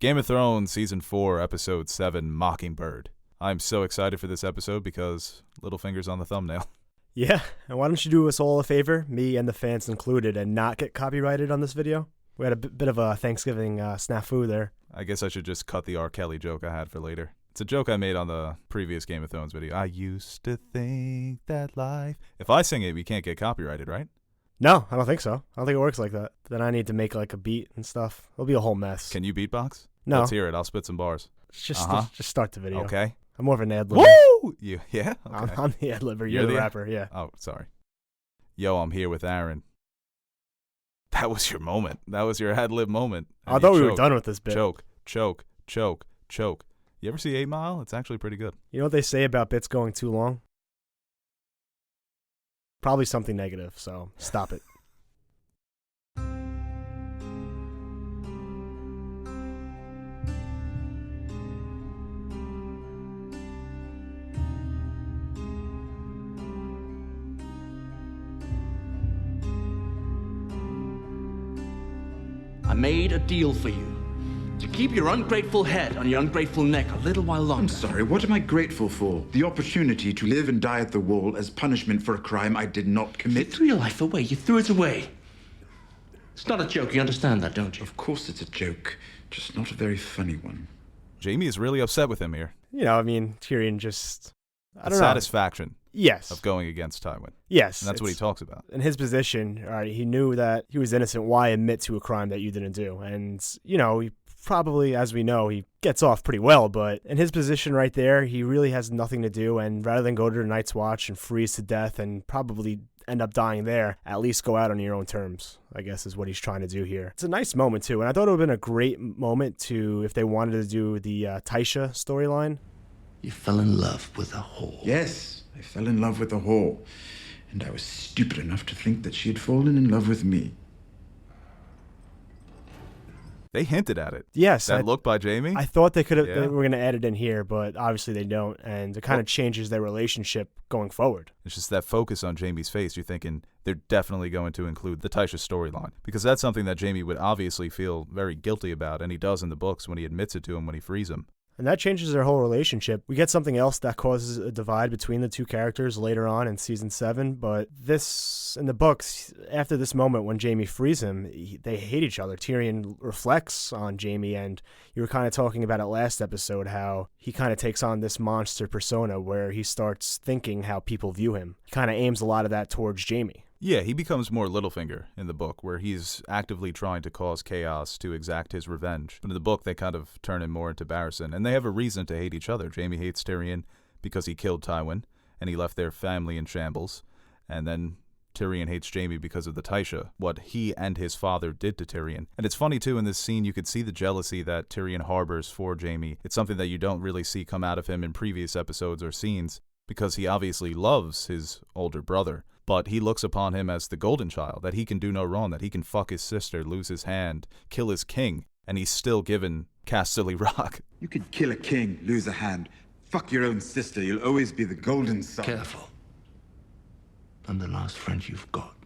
Game of Thrones Season 4, Episode 7, Mockingbird. I'm so excited for this episode because Littlefinger's on the thumbnail. Yeah, and why don't you do us all a favor, me and the fans included, and not get copyrighted on this video? We had a bit of a Thanksgiving snafu there. I guess I should just cut the R. Kelly joke I had for later. It's a joke I made on the previous Game of Thrones video. I used to think that life... If I sing it, we can't get copyrighted, right? No, I don't think so. I don't think it works like that. Then I need to make like a beat and stuff. It'll be a whole mess. Can you beatbox? No. Let's hear it. I'll spit some bars. Just start the video. Okay. I'm more of an ad-libber. Woo! Yeah? Okay. I'm the ad-libber. You're the rapper, yeah. Oh, sorry. Yo, I'm here with Aaron. That was your moment. That was your ad-lib moment. I thought we were done with this bit. Choke. You ever see 8 Mile? It's actually pretty good. You know what they say about bits going too long? Probably something negative, so stop it. I made a deal for you. To keep your ungrateful head on your ungrateful neck a little while longer. I'm sorry, what am I grateful for? The opportunity to live and die at the wall as punishment for a crime I did not commit? You threw your life away. You threw it away. It's not a joke. You understand that, don't you? Of course it's a joke, just not a very funny one. Jaime is really upset with him here. You know, I mean, Tyrion just... I don't know. Satisfaction. Yes. Of going against Tywin. Yes. And that's what he talks about. In his position, all right, he knew that he was innocent. Why admit to a crime that you didn't do? And, you know, he probably, as we know, he gets off pretty well. But in his position right there, he really has nothing to do. And rather than go to the Night's Watch and freeze to death and probably end up dying there, at least go out on your own terms, I guess is what he's trying to do here. It's a nice moment, too. And I thought it would have been a great moment to, if they wanted to do the Tysha storyline. You fell in love with a whore. Yes, I fell in love with a whore. And I was stupid enough to think that she had fallen in love with me. They hinted at it. Yes. That look by Jaime? I thought they could have. They were going to add it in here, but obviously they don't. And it kind of changes their relationship going forward. It's just that focus on Jaime's face. You're thinking they're definitely going to include the Tysha storyline. Because that's something that Jaime would obviously feel very guilty about. And he does in the books when he admits it to him when he frees him. And that changes their whole relationship. We get something else that causes a divide between the two characters later on in Season 7. But this, in the books, after this moment when Jaime frees him, they hate each other. Tyrion reflects on Jaime, and you were kind of talking about it last episode, how he kind of takes on this monster persona where he starts thinking how people view him. He kind of aims a lot of that towards Jaime. Yeah, he becomes more Littlefinger in the book, where he's actively trying to cause chaos to exact his revenge. But in the book, they kind of turn him more into Barristan, and they have a reason to hate each other. Jaime hates Tyrion because he killed Tywin, and he left their family in shambles. And then Tyrion hates Jaime because of the Tysha, what he and his father did to Tyrion. And it's funny, too, in this scene, you could see the jealousy that Tyrion harbors for Jaime. It's something that you don't really see come out of him in previous episodes or scenes, because he obviously loves his older brother. But he looks upon him as the golden child, that he can do no wrong, that he can fuck his sister, lose his hand, kill his king, and he's still given Casterly Rock. You could kill a king, lose a hand, fuck your own sister, you'll always be the golden son. Careful. I'm the last friend you've got.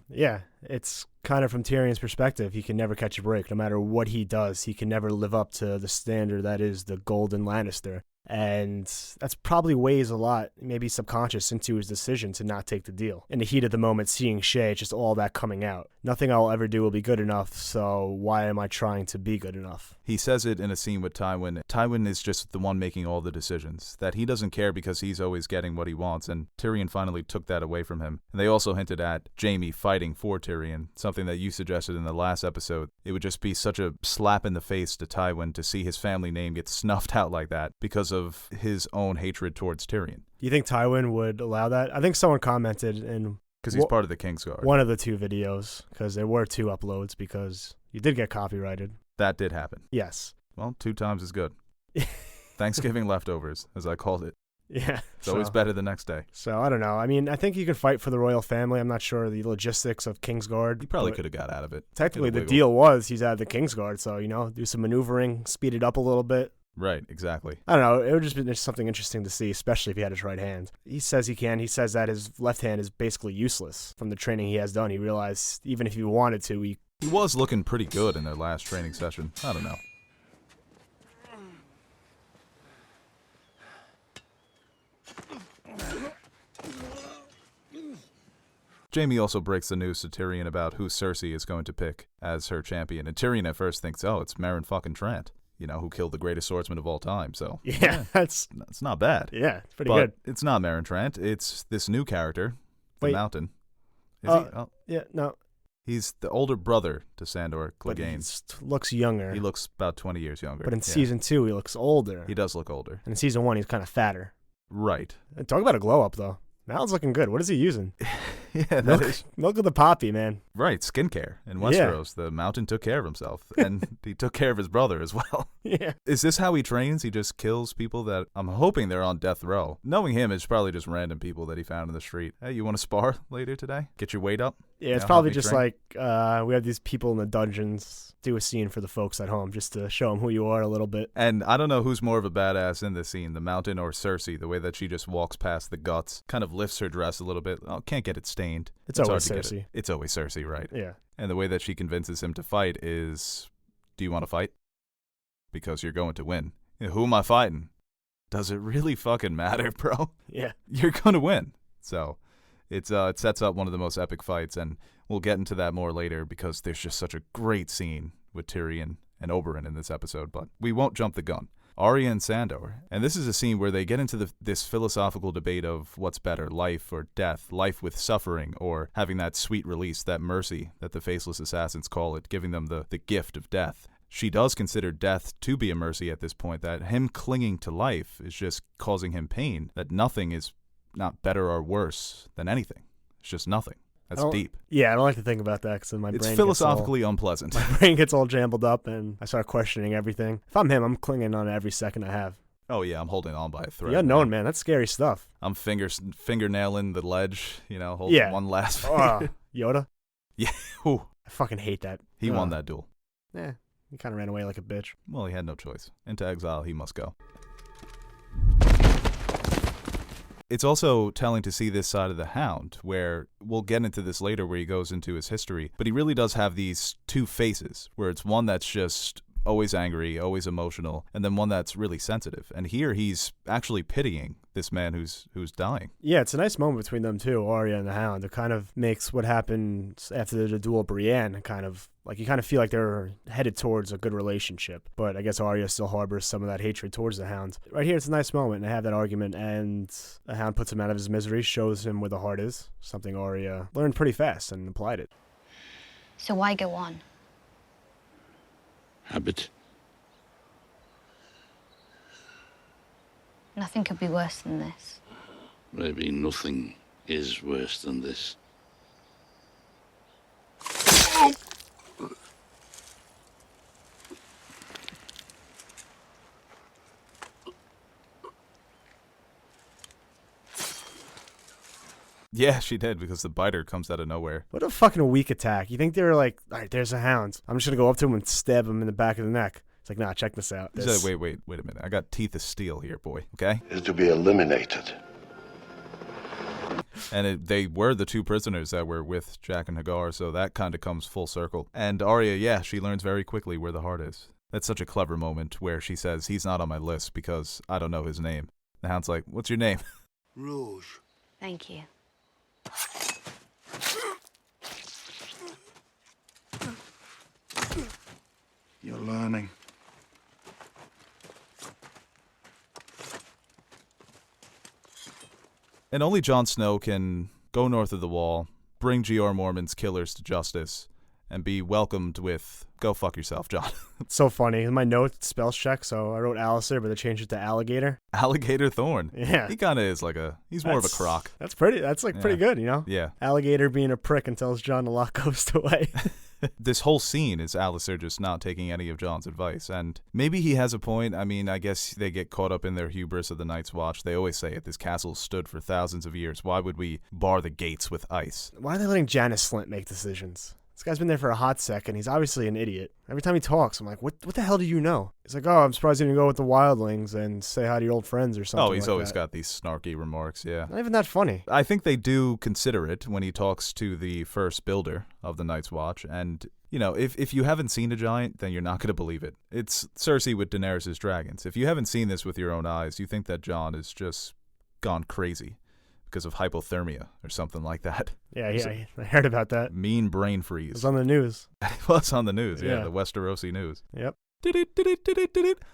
Yeah, it's kind of from Tyrion's perspective. He can never catch a break. No matter what he does, he can never live up to the standard that is the golden Lannister. And that's probably weighs a lot, maybe subconscious, into his decision to not take the deal. In the heat of the moment, seeing Shay, just all that coming out. Nothing I'll ever do will be good enough, so why am I trying to be good enough? He says it in a scene with Tywin. Tywin is just the one making all the decisions, that he doesn't care because he's always getting what he wants, and Tyrion finally took that away from him. And they also hinted at Jaime fighting for Tyrion, something that you suggested in the last episode. It would just be such a slap in the face to Tywin to see his family name get snuffed out like that because of his own hatred towards Tyrion. Do you think Tywin would allow that? I think someone commented in... Because he's part of the Kingsguard. One of the two videos, because there were 2 uploads, because you did get copyrighted. That did happen. Yes. Well, 2 times is good. Thanksgiving leftovers, as I called it. Yeah. It's always better the next day. So, I don't know. I mean, I think you can fight for the royal family. I'm not sure the logistics of Kingsguard. He probably could have got out of it. Technically, the deal was he's out of the Kingsguard, so, you know, do some maneuvering, speed it up a little bit. Right, exactly. I don't know. It would just be something interesting to see, especially if he had his right hand. He says he can. He says that his left hand is basically useless from the training he has done. He realized even if he wanted to, He was looking pretty good in their last training session. I don't know. Jaime also breaks the news to Tyrion about who Cersei is going to pick as her champion. And Tyrion at first thinks, oh, it's Meryn fucking Trant, who killed the greatest swordsman of all time. So Yeah, it's not bad. Yeah, it's pretty but good. It's not Meryn Trant. It's this new character, the Wait. Mountain. Is he? Oh, Yeah, no. he's the older brother to Sandor But he Clegane. looks younger. He looks about 20 years younger. But in Yeah. season 2, he looks older. He does look older. And in season 1, he's kind of fatter. Right. And talk about a glow up, though. Mountain's looking good. What is he using? Yeah, that is Milk of the poppy, man. right. Skincare in Westeros. The Mountain took care of himself, and he took care of his brother as well. Yeah. Is this how he trains? He just kills people that I'm hoping they're on death row. Knowing him, it's probably just random people that he found in the street. Hey, you want to spar later today? Get your weight up? Yeah, it's Help probably me just train? like we have these people in the dungeons. Do a scene for the folks at home just to show them who you are a little bit. And I don't know who's more of a badass in this scene, the Mountain or Cersei, the way that she just walks past the guts, kind of lifts her dress a little bit. Oh, can't get it stained. It's hard always to get Cersei. it. It's always Cersei, right? Yeah. And the way that she convinces him to fight is, do you want to fight? Because you're going to win. Who am I fighting? Does it really fucking matter, bro? Yeah. You're going to win. So it sets up one of the most epic fights, and we'll get into that more later because there's just such a great scene with Tyrion and Oberyn in this episode, but we won't jump the gun. Arya and Sandor. And this is a scene where they get into this philosophical debate of what's better, life or death, life with suffering, or having that sweet release, that mercy that the Faceless Assassins call it, giving them the gift of death. She does consider death to be a mercy at this point, that him clinging to life is just causing him pain, that nothing is not better or worse than anything. It's just nothing. That's deep. Yeah, I don't like to think about that because then my It's brain philosophically unpleasant. my brain gets all jambled up and I start questioning everything. If I'm him, I'm clinging on every second I have. Oh, yeah, I'm holding on by a thread. The unknown, man, that's scary stuff. I'm fingernailing the ledge, holding one last finger. Yoda? Yeah. Ooh, I fucking hate that. he won that duel. Yeah, he kind of ran away like a bitch. Well, he had no choice. Into exile, he must go. It's also telling to see this side of the Hound, where we'll get into this later where he goes into his history, but he really does have these two faces, where it's one that's just always angry, always emotional, and then one that's really sensitive. And here he's actually pitying this man who's dying. Yeah, it's a nice moment between them two, Arya and the Hound. It kind of makes what happened after the duel of Brienne kind of like you kind of feel like they're headed towards a good relationship. But I guess Arya still harbors some of that hatred towards the Hound. Right here, it's a nice moment, and they have that argument, and the Hound puts him out of his misery, shows him where the heart is, something Arya learned pretty fast and applied it. So why go on? Habit. Nothing could be worse than this. Maybe nothing is worse than this. Yeah, she did, because the biter comes out of nowhere. What a fucking weak attack. You think they were like, all right, there's a Hound. I'm just going to go up to him and stab him in the back of the neck. It's like, nah, check this out. He said, wait a minute. I got teeth of steel here, boy, okay? Is to be eliminated. And they were the two prisoners that were with Jack and Hagar, so that kind of comes full circle. And Arya, yeah, she learns very quickly where the heart is. That's such a clever moment where she says, he's not on my list because I don't know his name. The Hound's like, what's your name? Rouge. Thank you. You're learning. And only Jon Snow can go north of the wall, bring Jeor Mormont's killers to justice, and be welcomed with, go fuck yourself, Jon. It's so funny. In my notes, spells check, so I wrote Alistair, but I changed it to Alligator. Alligator Thorn. Yeah. He kind of is like he's more of a croc. That's pretty good, you know? Yeah. Alligator being a prick and tells Jon to lock Ghost away. This whole scene is Alistair just not taking any of Jon's advice, and maybe he has a point. I mean, I guess they get caught up in their hubris of the Night's Watch. They always say it, this castle stood for thousands of years. Why would we bar the gates with ice? Why are they letting Janis Slynt make decisions? This guy's been there for a hot second. He's obviously an idiot. Every time he talks, I'm like, what the hell do you know? He's like, oh, I'm surprised you didn't go with the wildlings and say hi to your old friends or something. Oh, he's like always that. got these snarky remarks, yeah. Not even that funny. I think they do consider it when he talks to the first builder of the Night's Watch, and, you know, if you haven't seen a giant, then you're not going to believe it. It's Cersei with Daenerys' dragons. If you haven't seen this with your own eyes, you think that Jon is just gone crazy. because of hypothermia or something like that. Yeah, I heard about that. Mean brain It freeze. was on the news. It was on the news, Yeah. the Westerosi news. Yep.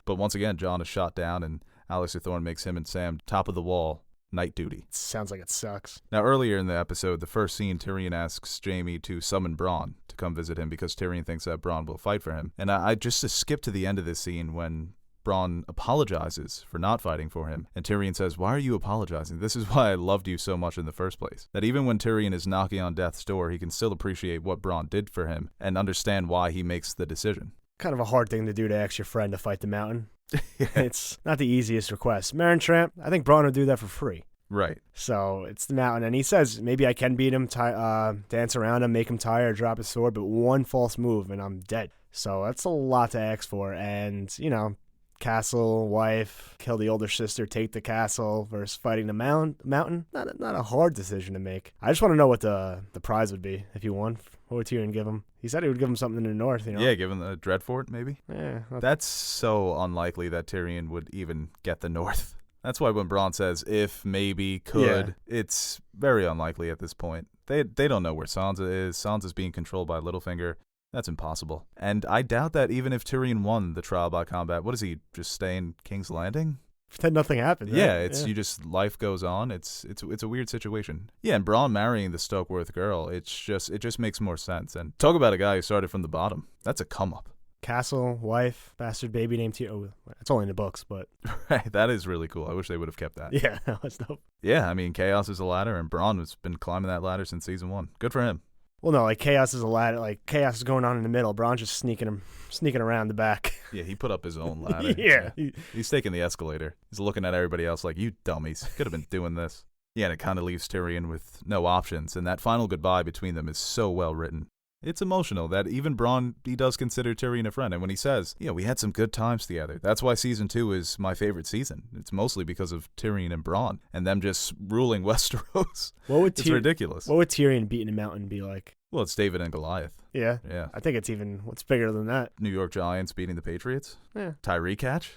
But once again, Jon is shot down, and Alexa Thorne makes him and Sam top of the wall, night duty. Sounds like it sucks. Now, earlier in the episode, the first scene, Tyrion asks Jaime to summon Bronn to come visit him because Tyrion thinks that Bronn will fight for him. And I just skip to the end of this scene when Bronn apologizes for not fighting for him. And Tyrion says, "Why are you apologizing? This is why I loved you so much in the first place." That even when Tyrion is knocking on death's door, he can still appreciate what Bronn did for him and understand why he makes the decision. Kind of a hard thing to do to ask your friend to fight the mountain. It's not the easiest request. Marin Tramp, I think Bronn would do that for free. Right. So it's the mountain. And he says, maybe I can beat him, dance around him, make him tired, drop his sword, but one false move and I'm dead. So that's a lot to ask for. And, castle, wife, kill the older sister, take the castle versus fighting the mountain. Not a hard decision to make. I just want to know what the prize would be if you won. What would Tyrion give him? He said he would give him something in the north, Yeah, give him the Dreadfort, maybe? Yeah. That's so unlikely that Tyrion would even get the north. That's why when Bronn says if, maybe, could, it's very unlikely at this point. They don't know where Sansa is. Sansa's being controlled by Littlefinger. That's impossible. And I doubt that even if Tyrion won the trial by combat, what does he, just stay in King's Landing? Then nothing happened. Right? Yeah, you just, life goes on. It's a weird situation. Yeah, and Bronn marrying the Stokeworth girl, it just makes more sense. And talk about a guy who started from the bottom. That's a come up. Castle, wife, bastard baby named Tyrion. Oh, it's only in the books, but Right, that is really cool. I wish they would have kept that. yeah, that was dope. Yeah, I mean, chaos is a ladder, and Bronn has been climbing that ladder since season 1. Good for him. Well, no, like chaos is a ladder. Like chaos is going on in the middle. Bronn's just sneaking around the back. Yeah, he put up his own ladder. Yeah. He's taking the escalator. He's looking at everybody else like, you dummies. Could have been doing this. Yeah, and it kind of leaves Tyrion with no options, and that final goodbye between them is so well written. It's emotional that even Bronn, he does consider Tyrion a friend. And when he says, we had some good times together. That's why season 2 is my favorite season. It's mostly because of Tyrion and Bronn and them just ruling Westeros. It's ridiculous. What would Tyrion beating a mountain be like? Well, it's David and Goliath. Yeah? Yeah. I think what's bigger than that? New York Giants beating the Patriots? Yeah. Tyreek catch?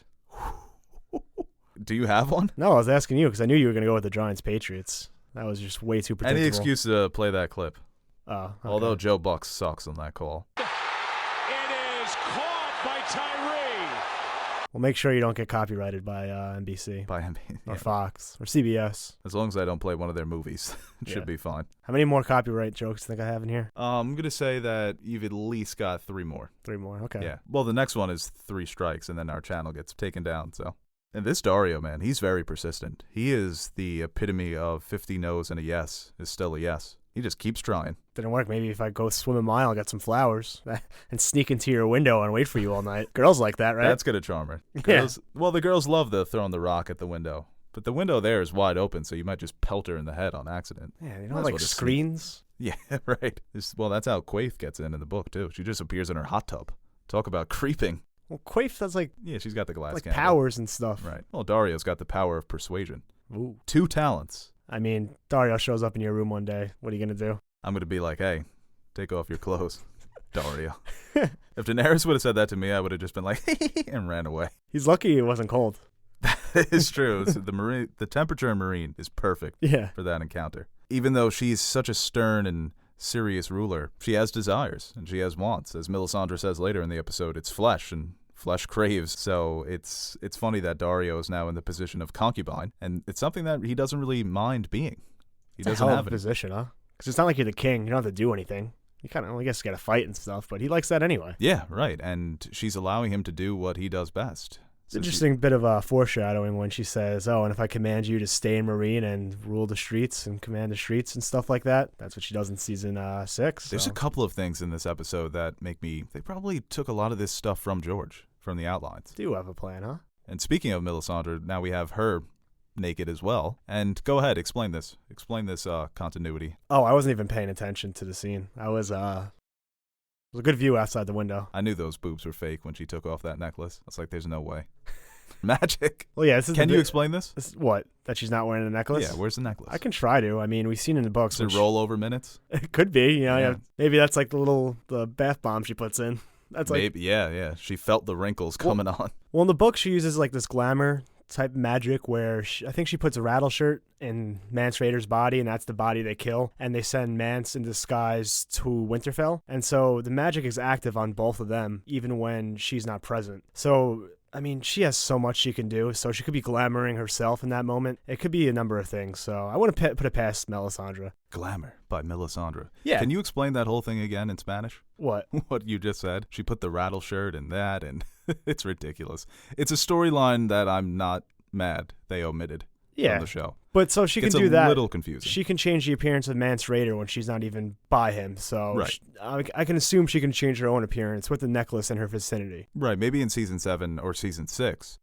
Do you have one? No, I was asking you because I knew you were going to go with the Giants-Patriots. That was just way too predictable. Any excuse to play that clip. Oh, okay. Although Joe Buck sucks on that call. It is caught by Tyree. Well, make sure you don't get copyrighted by NBC By him. or Fox or CBS. As long as I don't play one of their movies, it should be fine. How many more copyright jokes do you think I have in here? I'm going to say that you've at least got 3 more. 3 more, okay. Yeah. Well, the next one is 3 strikes, and then our channel gets taken down, so. And this Dario, man, he's very persistent. He is the epitome of 50 no's and a yes is still a yes. He just keeps trying. Didn't work. Maybe if I go swim a mile, get some flowers, and sneak into your window and wait for you all night. Girls like that, right? That's going to charm her. Girls, well, the girls love throwing the rock at the window. But the window there is wide open, so you might just pelt her in the head on accident. Yeah, you know, like screens? Yeah, right. Well, that's how Quaithe gets in the book, too. She just appears in her hot tub. Talk about creeping. Well, Quaithe does Yeah, she's got the glass cannon. powers and stuff. Right. Well, Dario's got the power of persuasion. Ooh. 2 talents. I mean, Dario shows up in your room one day. What are you going to do? I'm going to be like, hey, take off your clothes, Dario. If Daenerys would have said that to me, I would have just been like, and ran away. He's lucky it wasn't cold. That is true. The temperature in Marine is perfect for that encounter. Even though she's such a stern and serious ruler, she has desires and she has wants. As Melisandre says later in the episode, it's flesh and flesh craves. So it's funny that Dario is now in the position of concubine, and it's something that he doesn't really mind being. He doesn't have a position, huh? Because it's not like you're the king. You don't have to do anything. You kind of, I guess, got to fight and stuff, but he likes that anyway. Yeah, right. And she's allowing him to do what he does best. It's an interesting bit of foreshadowing when she says, and if I command you to stay in Marine and rule the streets and command the streets and stuff like that. That's what she does in season 6. There's a couple of things in this episode that make me, they probably took a lot of this stuff from George, from the outlines. Do have a plan, huh? And speaking of Melisandre, now we have her naked as well. And go ahead, explain this. Explain this continuity. Oh, I wasn't even paying attention to the scene. It was a good view outside the window. I knew those boobs were fake when she took off that necklace. I was like, there's no way. Magic. Well, yeah. Can you explain this? What? That she's not wearing a necklace? Yeah, where's the necklace? I can try to. I mean, we've seen in the books. Does it roll over minutes? It could be. Yeah. Maybe that's like the bath bomb she puts in. That's like maybe. Yeah. She felt the wrinkles coming on. Well, in the book, she uses like this glamour type magic where I think she puts a rattle shirt in Mance Rayder's body, and that's the body they kill, and they send Mance in disguise to Winterfell. And so the magic is active on both of them, even when she's not present. So, I mean, she has so much she can do, so she could be glamoring herself in that moment. It could be a number of things, so I wouldn't put it past Melisandre. Glamour by Melisandre. Yeah. Can you explain that whole thing again in Spanish? What? What you just said. She put the rattle shirt and that, and it's ridiculous. It's a storyline that I'm not mad they omitted from the show. But so she can do It's a that. little confusing. She can change the appearance of Mance Rayder when she's not even by him. So Right. I can assume she can change her own appearance with the necklace in her vicinity. Right, maybe in season 7 or season 6.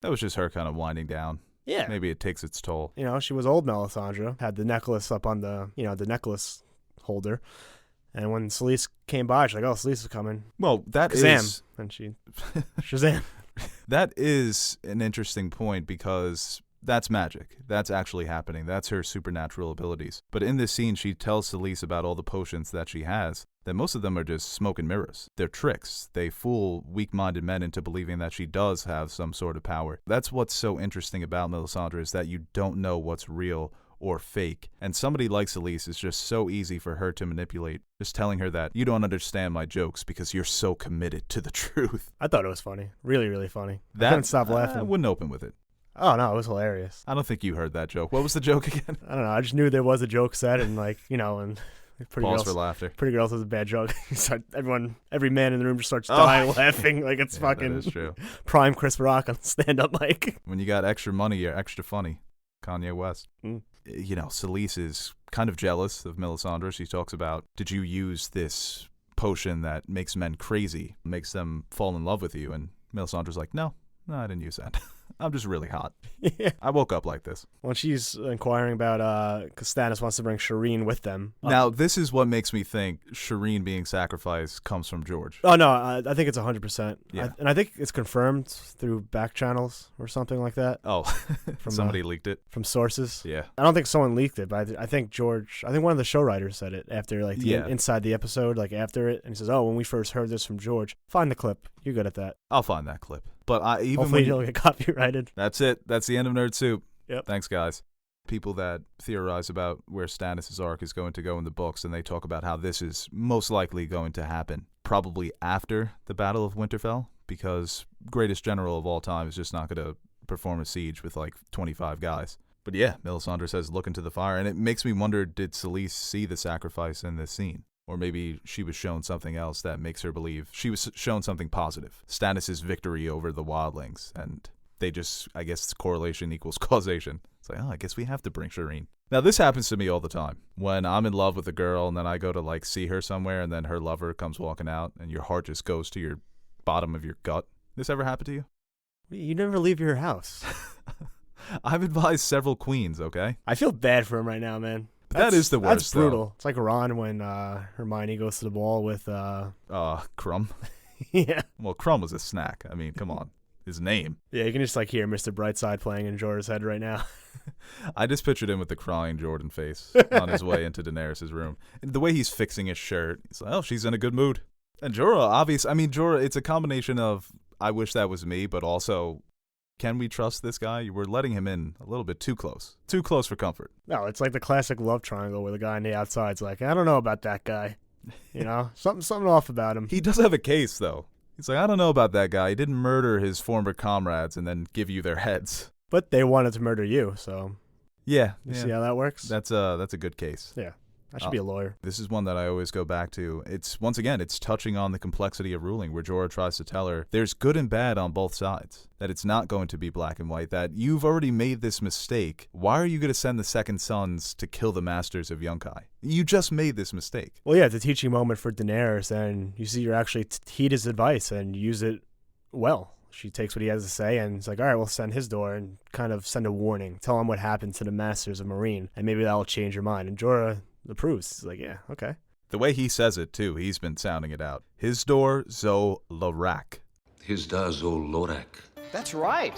That was just her kind of winding down. Yeah. Maybe it takes its toll. You know, she was old Melisandre, had the necklace up on the necklace holder. And when Selyse came by, she's like, oh, Selyse is coming. Well, that Shazam. is And she, Shazam. that is an interesting point because that's magic. That's actually happening. That's her supernatural abilities. But in this scene, she tells Selyse about all the potions that she has, that most of them are just smoke and mirrors. They're tricks. They fool weak-minded men into believing that she does have some sort of power. That's what's so interesting about Melisandre, is that you don't know what's real or fake. And somebody like Selyse is just so easy for her to manipulate, just telling her that you don't understand my jokes because you're so committed to the truth. I thought it was funny. Really, really funny. I That, couldn't stop laughing. I wouldn't open with it. Oh, no, it was hilarious. I don't think you heard that joke. What was the joke again? I don't know. I just knew there was a joke said, and and Pretty Pause Girls, for laughter. Pretty Girls has a bad joke. Every man in the room just starts dying laughing like it's fucking That is true. prime Chris Rock on stand-up mic. When you got extra money, you're extra funny. Kanye West. Mm. You know, Selyse is kind of jealous of Melisandre. She talks about, did you use this potion that makes men crazy, makes them fall in love with you? And Melisandre's like, no, I didn't use that. I'm just really hot. Yeah. I woke up like this. When she's inquiring about, because Stannis wants to bring Shireen with them. Now, this is what makes me think Shireen being sacrificed comes from George. Oh, no, I think it's 100%. Yeah. And I think it's confirmed through back channels or something like that. Oh, somebody leaked it. From sources. Yeah. I don't think someone leaked it, but I think one of the show writers said it after, inside the episode, after it. And he says, oh, when we first heard this from George, find the clip. You're good at that. I'll find that clip. But Hopefully you'll get copyrighted. That's it. That's the end of Nerd Soup. Yep. Thanks, guys. People that theorize about where Stannis' arc is going to go in the books, and they talk about how this is most likely going to happen probably after the Battle of Winterfell, because greatest general of all time is just not going to perform a siege with 25 guys. But yeah, Melisandre says, look into the fire, and it makes me wonder, did Selyse see the sacrifice in this scene? Or maybe she was shown something else that makes her believe she was shown something positive. Stannis' victory over the wildlings, and they just, I guess, correlation equals causation. It's like, oh, I guess we have to bring Shireen. Now, this happens to me all the time. When I'm in love with a girl, and then I go to, see her somewhere, and then her lover comes walking out, and your heart just goes to your bottom of your gut. This ever happened to you? You never leave your house. I've advised several queens, okay? I feel bad for him right now, man. That is the worst, That's brutal. It's like Ron when Hermione goes to the ball with... Crumb. Yeah. Well, Crumb was a snack. I mean, come on. His name. Yeah, you can just hear Mr. Brightside playing in Jorah's head right now. I just pictured him with the crying Jordan face on his way into Daenerys' room. And the way he's fixing his shirt, he's like, oh, she's in a good mood. And Jorah, Jorah, it's a combination of, I wish that was me, but also, can we trust this guy? We're letting him in a little bit too close. Too close for comfort. No, it's like the classic love triangle where the guy on the outside's like, I don't know about that guy. Something off about him. He does have a case, though. He's like, I don't know about that guy. He didn't murder his former comrades and then give you their heads. But they wanted to murder you, so... Yeah. You see how that works? That's a good case. Yeah. I should be a lawyer. This is one that I always go back to. Once again, it's touching on the complexity of ruling, where Jorah tries to tell her there's good and bad on both sides, that it's not going to be black and white, that you've already made this mistake. Why are you going to send the second sons to kill the masters of Yunkai? You just made this mistake. Well, yeah, it's a teaching moment for Daenerys, and you see her actually heed his advice and use it well. She takes what he has to say, and it's like, all right, we'll send his door and kind of send a warning. Tell him what happened to the masters of Meereen, and maybe that'll change your mind. And Jorah approves. He's like, yeah, okay. The way he says it, too, he's been sounding it out. His door zo Lorak. His da zo Lorak. That's right.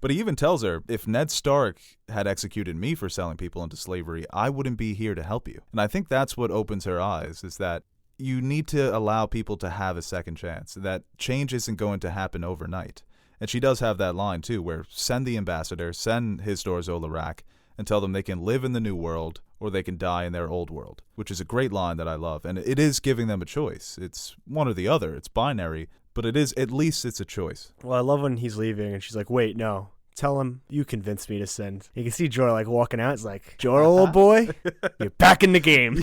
But he even tells her, if Ned Stark had executed me for selling people into slavery, I wouldn't be here to help you. And I think that's what opens her eyes, is that you need to allow people to have a second chance, that change isn't going to happen overnight. And she does have that line, too, where send the ambassador, send Hisdor Zolarak, and tell them they can live in the new world or they can die in their old world, which is a great line that I love. And it is giving them a choice. It's one or the other. It's binary, but it is, at least it's a choice. Well, I love when he's leaving and she's like, wait, no. Tell him you convinced me to send. You can see Jorah like walking out. It's like, Jorah, old boy, you're back in the game.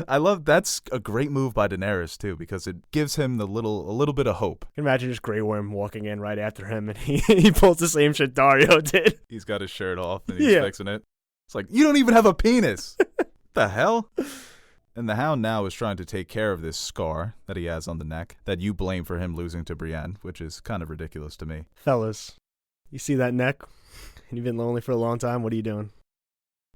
I love that's a great move by Daenerys too, because it gives him a little bit of hope. I can imagine just Grey Worm walking in right after him, and he pulls the same shit Dario did. He's got his shirt off and he's fixing it. It's like, you don't even have a penis. The hell? And the Hound now is trying to take care of this scar that he has on the neck that you blame for him losing to Brienne, which is kind of ridiculous to me. Fellas, you see that neck, and you've been lonely for a long time. What are you doing?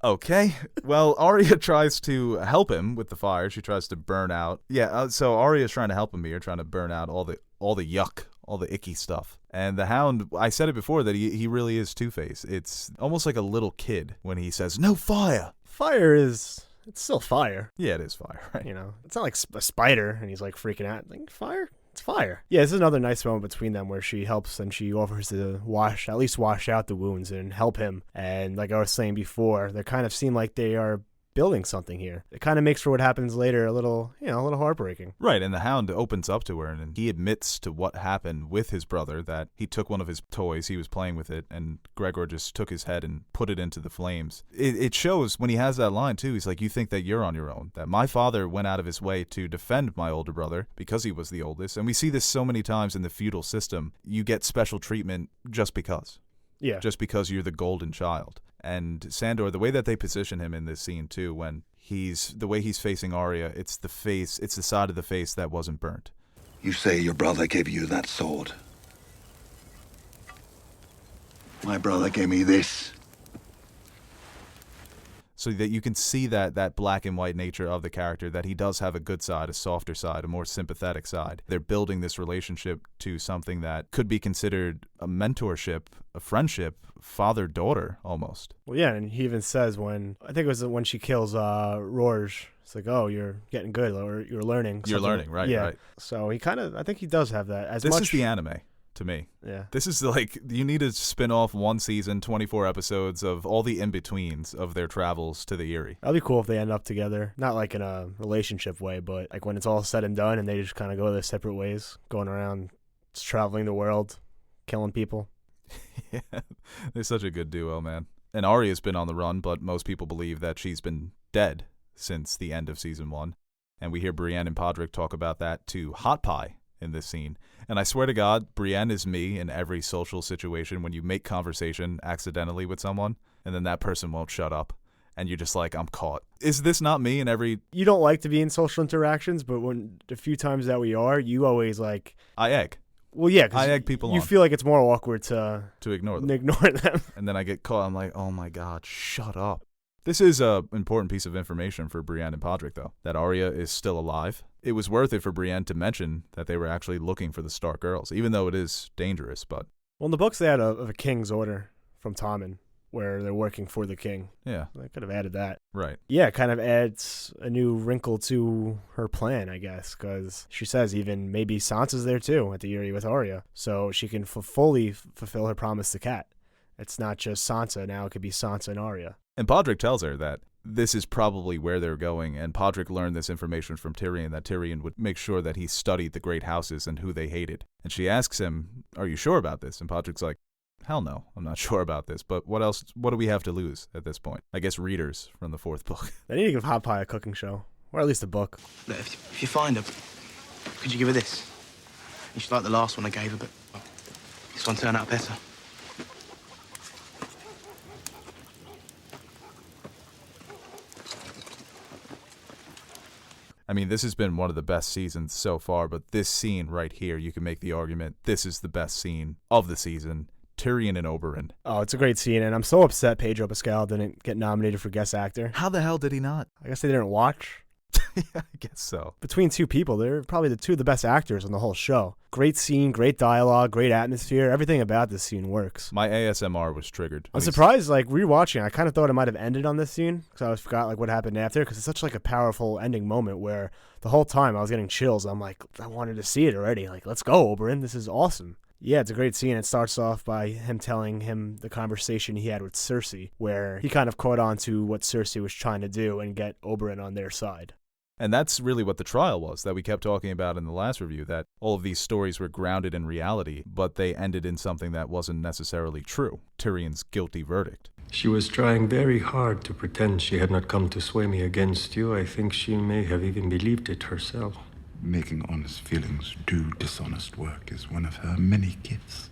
Okay. Well, Arya tries to help him with the fire. She tries to burn out. So Arya's trying to help him here, trying to burn out all the yuck, all the icky stuff. And the Hound, I said it before that he really is Two-Face. It's almost like a little kid when he says, no fire. Fire is, it's still fire. Yeah, it is fire, right? You know, it's not like a spider and he's like freaking out. Like, fire? It's fire. Yeah, this is another nice moment between them where she helps and she offers to at least wash out the wounds and help him. And like I was saying before, they kind of seem like they are building something here. It kind of makes for what happens later a little heartbreaking. Right, and the Hound opens up to her and he admits to what happened with his brother, that he took one of his toys, he was playing with it, and Gregor just took his head and put it into the flames. It shows when he has that line too, he's like, you think that you're on your own, that my father went out of his way to defend my older brother because he was the oldest, and we see this so many times in the feudal system. You get special treatment just because. Yeah. Just because you're the golden child. And Sandor, the way that they position him in this scene too, when the way he's facing Arya, it's the side of the face that wasn't burnt. You say your brother gave you that sword. My brother gave me this. So that you can see that black and white nature of the character, that he does have a good side, a softer side, a more sympathetic side. They're building this relationship to something that could be considered a mentorship, a friendship, father-daughter almost. Well, yeah, and he even says when she kills Rorge, it's like, oh, you're getting good, or you're learning. You're learning, right, yeah. right. So I think he does have that. This is the anime. To me. Yeah. This is like, you need to spin off one season, 24 episodes of all the in-betweens of their travels to the Eyrie. That'd be cool if they end up together. Not like in a relationship way, but like when it's all said and done and they just kind of go their separate ways, going around, just traveling the world, killing people. Yeah. They're such a good duo, man. And Arya's been on the run, but most people believe that she's been dead since the end of season 1. And we hear Brienne and Podrick talk about that to Hot Pie in this scene. And I swear to God, Brienne is me in every social situation when you make conversation accidentally with someone and then that person won't shut up and you're just like, I'm caught. Is this not me in every... You don't like to be in social interactions, but when the few times that we are, you always like... I egg. Well, yeah, I egg people you on. feel like it's more awkward to ignore them. Ignore them. And then I get caught. I'm like, oh my God, shut up. This is an important piece of information for Brienne and Podrick, though, that Arya is still alive. It was worth it for Brienne to mention that they were actually looking for the Stark girls, even though it is dangerous. But well, in the books, they had a king's order from Tommen, where they're working for the king. Yeah. They could have added that. Right. Yeah, it kind of adds a new wrinkle to her plan, I guess, because she says even maybe Sansa's there too at the Eyrie with Arya, so she can fully fulfill her promise to Cat. It's not just Sansa now, it could be Sansa and Arya. And Podrick tells her that this is probably where they're going, and Podrick learned this information from Tyrion, that Tyrion would make sure that he studied the great houses and who they hated. And she asks him, are you sure about this? And Podrick's like, hell no, I'm not sure about this, but what do we have to lose at this point? I guess readers from the 4th book. They need to give Hot Pie a cooking show, or at least a book. Look, if you find her, could you give her this? You should like the last one I gave her, but well, this one turned out better. I mean, this has been one of the best seasons so far, but this scene right here, you can make the argument, this is the best scene of the season. Tyrion and Oberyn. Oh, it's a great scene, and I'm so upset Pedro Pascal didn't get nominated for Guest Actor. How the hell did he not? I guess they didn't watch. Yeah, I guess so. Between two people, they're probably the two of the best actors on the whole show. Great scene, great dialogue, great atmosphere. Everything about this scene works. My ASMR was triggered. I'm surprised, like, rewatching, I kind of thought it might have ended on this scene, because I always forgot, like, what happened after, because it's such, like, a powerful ending moment where the whole time I was getting chills. I'm like, I wanted to see it already. Like, let's go, Oberyn. This is awesome. Yeah, it's a great scene. It starts off by him telling him the conversation he had with Cersei, where he kind of caught on to what Cersei was trying to do and get Oberyn on their side. And that's really what the trial was that we kept talking about in the last review, that all of these stories were grounded in reality, but they ended in something that wasn't necessarily true, Tyrion's guilty verdict. She was trying very hard to pretend she had not come to sway me against you. I think she may have even believed it herself. Making honest feelings do dishonest work is one of her many gifts.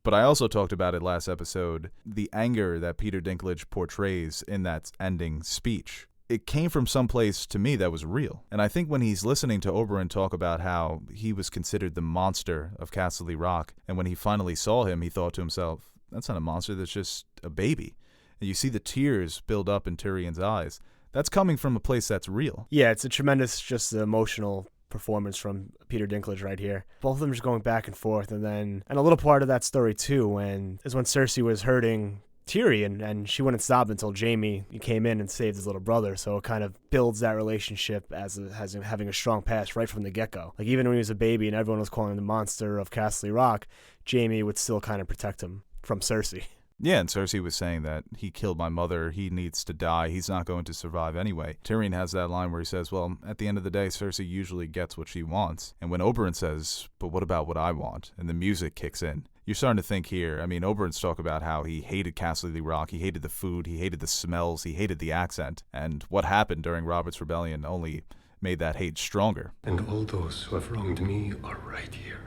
But I also talked about it last episode, the anger that Peter Dinklage portrays in that ending speech. It came from someplace to me that was real. And I think when he's listening to Oberyn talk about how he was considered the monster of Casterly Rock, and when he finally saw him, he thought to himself, that's not a monster, that's just a baby. And you see the tears build up in Tyrion's eyes. That's coming from a place that's real. Yeah, it's a tremendous, just emotional performance from Peter Dinklage right here. Both of them just going back and forth, and a little part of that story too, is when Cersei was hurting Tyrion, and she wouldn't stop until Jaime came in and saved his little brother. So it kind of builds that relationship as having a strong past right from the get-go. Like, even when he was a baby and everyone was calling him the monster of Casterly Rock, Jaime would still kind of protect him from Cersei. Yeah, and Cersei was saying that he killed my mother, he needs to die, he's not going to survive anyway. Tyrion has that line where he says, well, at the end of the day, Cersei usually gets what she wants. And when Oberyn says, but what about what I want? And the music kicks in. You're starting to think here, Oberyn's talk about how he hated Casterly Rock, he hated the food, he hated the smells, he hated the accent. And what happened during Robert's Rebellion only made that hate stronger. And all those who have wronged me are right here.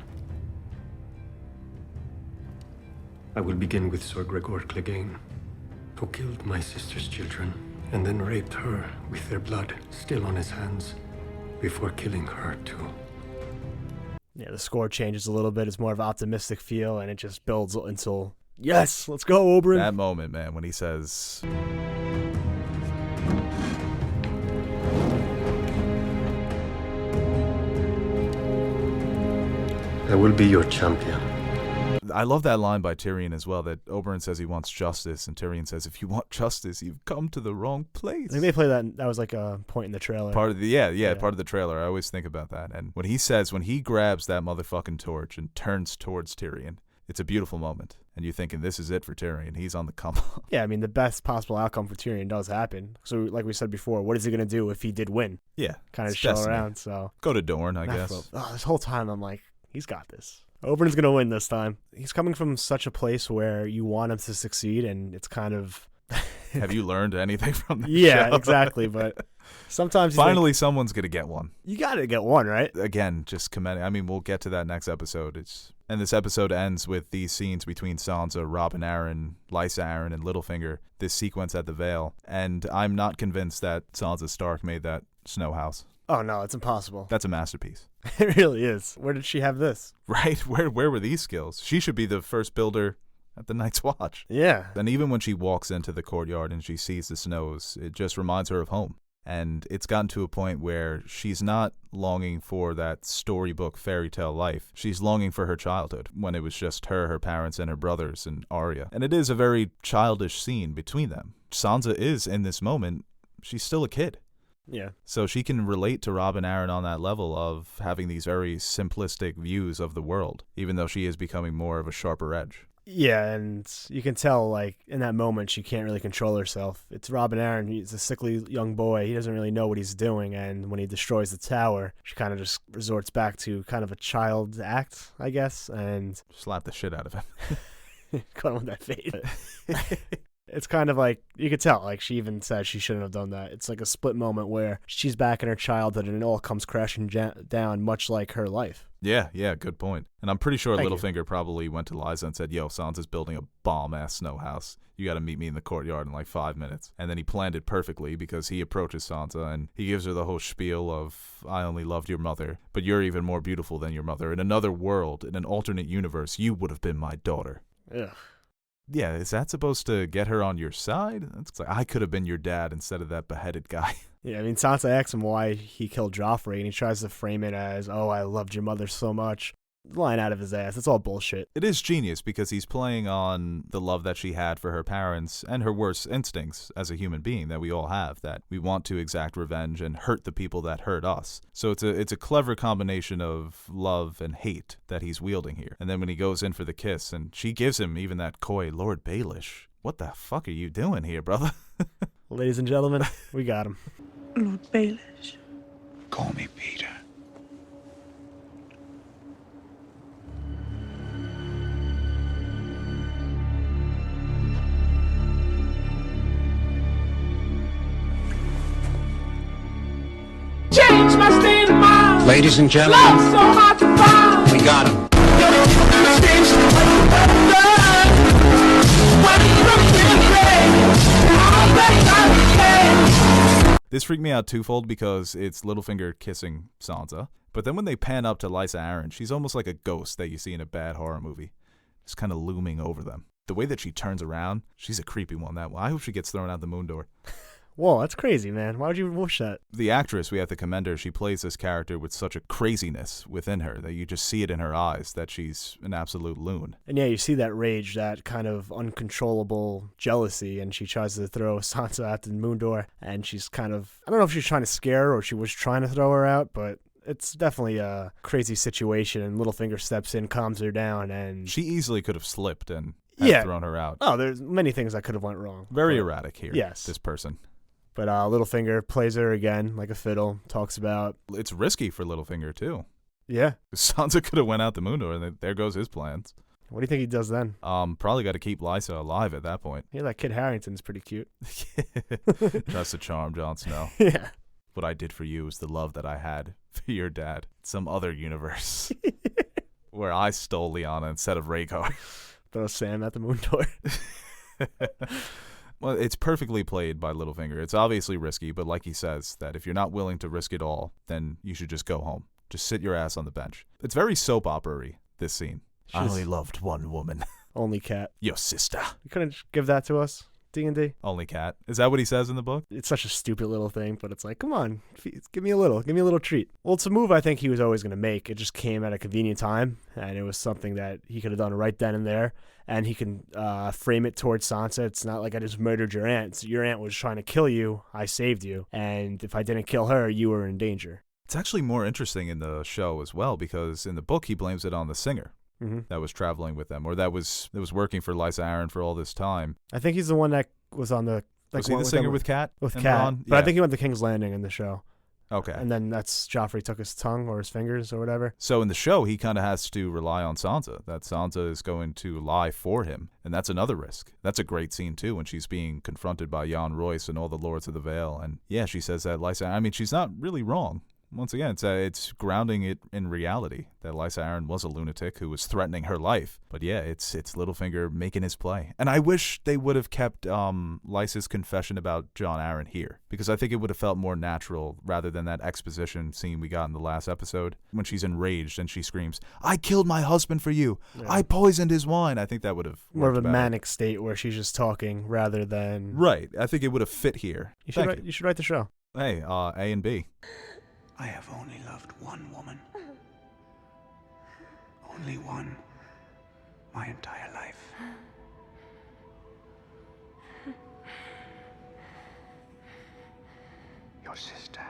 I will begin with Sir Gregor Clegane, who killed my sister's children and then raped her with their blood still on his hands before killing her too. Yeah, the score changes a little bit. It's more of an optimistic feel, and it just builds until, yes, let's go, Oberyn. That moment, man, when he says, I will be your champion. I love that line by Tyrion as well, that Oberyn says he wants justice, and Tyrion says, if you want justice, you've come to the wrong place. I think they play that was like a point in the trailer. Part of the part of the trailer. I always think about that. And when he grabs that motherfucking torch and turns towards Tyrion, it's a beautiful moment. And you're thinking, this is it for Tyrion. He's on the come up. Yeah, the best possible outcome for Tyrion does happen. So, like we said before, what is he going to do if he did win? Yeah. Kind of show around, so. Go to Dorne, I guess. This whole time, I'm like, he's got this. Oberyn's going to win this time. He's coming from such a place where you want him to succeed, and it's kind of... Have you learned anything from the show? Yeah, exactly, but sometimes... Finally, someone's going to get one. You got to get one, right? Again, just commending... we'll get to that next episode. And this episode ends with these scenes between Sansa, Robin Arryn, Lysa Arryn, and Littlefinger, this sequence at the Vale. And I'm not convinced that Sansa Stark made that snow house. Oh, no, it's impossible. That's a masterpiece. It really is. Where did she have this? Right? Where were these skills? She should be the first builder at the Night's Watch. Yeah. And even when she walks into the courtyard and she sees the snows, it just reminds her of home. And it's gotten to a point where she's not longing for that storybook fairy tale life. She's longing for her childhood, when it was just her parents, and her brothers, and Arya. And it is a very childish scene between them. Sansa is, in this moment, she's still a kid. Yeah. So she can relate to Robin Arryn on that level of having these very simplistic views of the world, even though she is becoming more of a sharper edge. Yeah, and you can tell, like, in that moment, she can't really control herself. It's Robin Arryn. He's a sickly young boy. He doesn't really know what he's doing, and when he destroys the tower, she kind of just resorts back to kind of a child act, I guess, and... Slap the shit out of him. Cut him with that face. It's kind of like, you could tell, like, she even said she shouldn't have done that. It's like a split moment where she's back in her childhood and it all comes crashing down, much like her life. Yeah, good point. And I'm pretty sure Littlefinger probably went to Lysa and said, yo, Sansa's building a bomb-ass snow house. You got to meet me in the courtyard in like 5 minutes. And then he planned it perfectly because he approaches Sansa and he gives her the whole spiel of, I only loved your mother, but you're even more beautiful than your mother. In another world, in an alternate universe, you would have been my daughter. Ugh. Yeah, is that supposed to get her on your side? It's like, I could have been your dad instead of that beheaded guy. Yeah, Sansa asks him why he killed Joffrey, and he tries to frame it as, oh, I loved your mother so much. lying out of his ass. It's all bullshit. It is genius because he's playing on the love that she had for her parents and her worst instincts as a human being that we all have, that we want to exact revenge and hurt the people that hurt us. So it's a clever combination of love and hate that he's wielding here. And then when he goes in for the kiss and she gives him even that coy, Lord Baelish, what the fuck are you doing here, brother? Ladies and gentlemen, we got him. Lord Baelish. Call me Peter. Change my state of mind. Ladies and gentlemen, Love so hard to find. we got him. This freaked me out twofold because it's Littlefinger kissing Sansa, but then when they pan up to Lysa Arryn, she's almost like a ghost that you see in a bad horror movie. Just kind of looming over them. The way that she turns around, she's a creepy one. I hope she gets thrown out the moon door. Whoa, that's crazy, man. Why would you wish that? The actress, we have to commend her. She plays this character with such a craziness within her that you just see it in her eyes that she's an absolute loon. And yeah, you see that rage, that kind of uncontrollable jealousy, and she tries to throw Sansa out the moon door, and she's kind of, I don't know if she's trying to scare her or she was trying to throw her out, but it's definitely a crazy situation, and Littlefinger steps in, calms her down, and she easily could have slipped and had thrown her out. Oh, there's many things that could have went wrong. Very erratic here, yes. This person. But Littlefinger plays her again like a fiddle, talks about... It's risky for Littlefinger, too. Yeah. Sansa could have went out the moon door, and there goes his plans. What do you think he does then? Probably got to keep Lysa alive at that point. Yeah, that Kit Harington's pretty cute. That's the charm, Jon Snow. Yeah. What I did for you is the love that I had for your dad. Some other universe where I stole Lyanna instead of Rhaegar. Throw Sam at the moon door. Well, it's perfectly played by Littlefinger. It's obviously risky, but like he says, that if you're not willing to risk it all, then you should just go home. Just sit your ass on the bench. It's very soap opera-y, this scene. I only loved one woman. Only Cat. Your sister. You couldn't give that to us? D&D? Only Cat. Is that what he says in the book? It's such a stupid little thing, but it's like, come on, give me a little treat. Well, it's a move I think he was always going to make. It just came at a convenient time, and it was something that he could have done right then and there, and he can frame it towards Sansa. It's not like I just murdered your aunt. Your aunt was trying to kill you. I saved you, and if I didn't kill her, you were in danger. It's actually more interesting in the show as well, because in the book he blames it on the singer. That was traveling with them, or that was working for Lysa Arryn for all this time. I think he's the one that was on the... Was he the singer with Cat? With Cat. But I think he went to King's Landing in the show. Okay. And then that's Joffrey took his tongue or his fingers or whatever. So in the show, he kind of has to rely on Sansa, that Sansa is going to lie for him. And that's another risk. That's a great scene, too, when she's being confronted by Jon Royce and all the Lords of the Vale. And yeah, she says that Lysa, I mean, she's not really wrong. Once again, it's grounding it in reality that Lysa Arryn was a lunatic who was threatening her life. But yeah, it's Littlefinger making his play. And I wish they would have kept Lysa's confession about Jon Arryn here, because I think it would have felt more natural rather than that exposition scene we got in the last episode when she's enraged and she screams, "I killed my husband for you. Yeah. I poisoned his wine." I think that would have more of a better. Manic state where she's just talking rather than... Right. I think it would have fit here. You should write the show. Hey, A and B. I have only loved one woman. Only one. My entire life. Your sister.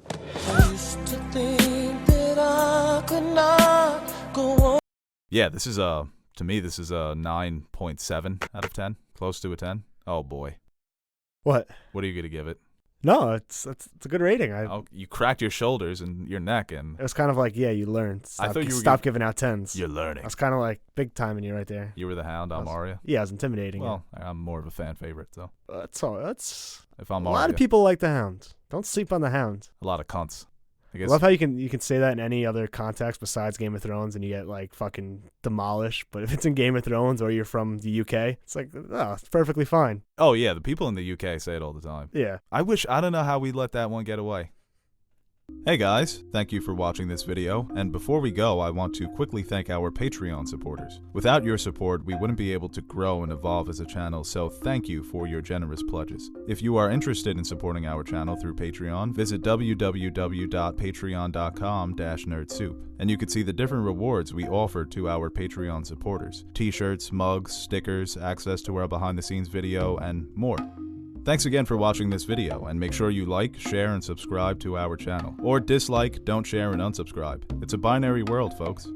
I used to think that I could not go on. Yeah, this is to me, this is a 9.7 out of 10. Close to a 10. Oh, boy. What? What are you going to give it? No, it's a good rating. You cracked your shoulders and your neck, and it was kind of like, yeah, you learned. I thought you were stop giving out 10s. You're learning. I was kind of like big timing you right there. You were the Hound. I'm Arya. Yeah, I was intimidating. Well, I'm more of a fan favorite, so that's all. That's if I'm a Arya. lot of people like the Hound. Don't sleep on the Hound. A lot of cunts. I guess. Love how you can say that in any other context besides Game of Thrones and you get like fucking demolished. But if it's in Game of Thrones or you're from the UK, it's like, oh, it's perfectly fine. Oh yeah, the people in the UK say it all the time. Yeah. I don't know how we let that one get away. Hey guys, thank you for watching this video, and before we go, I want to quickly thank our Patreon supporters. Without your support, we wouldn't be able to grow and evolve as a channel, so thank you for your generous pledges. If you are interested in supporting our channel through Patreon, visit www.patreon.com/nerdsoup, and you can see the different rewards we offer to our Patreon supporters. T-shirts, mugs, stickers, access to our behind-the-scenes video, and more. Thanks again for watching this video, and make sure you like, share, and subscribe to our channel. Or dislike, don't share, and unsubscribe. It's a binary world, folks.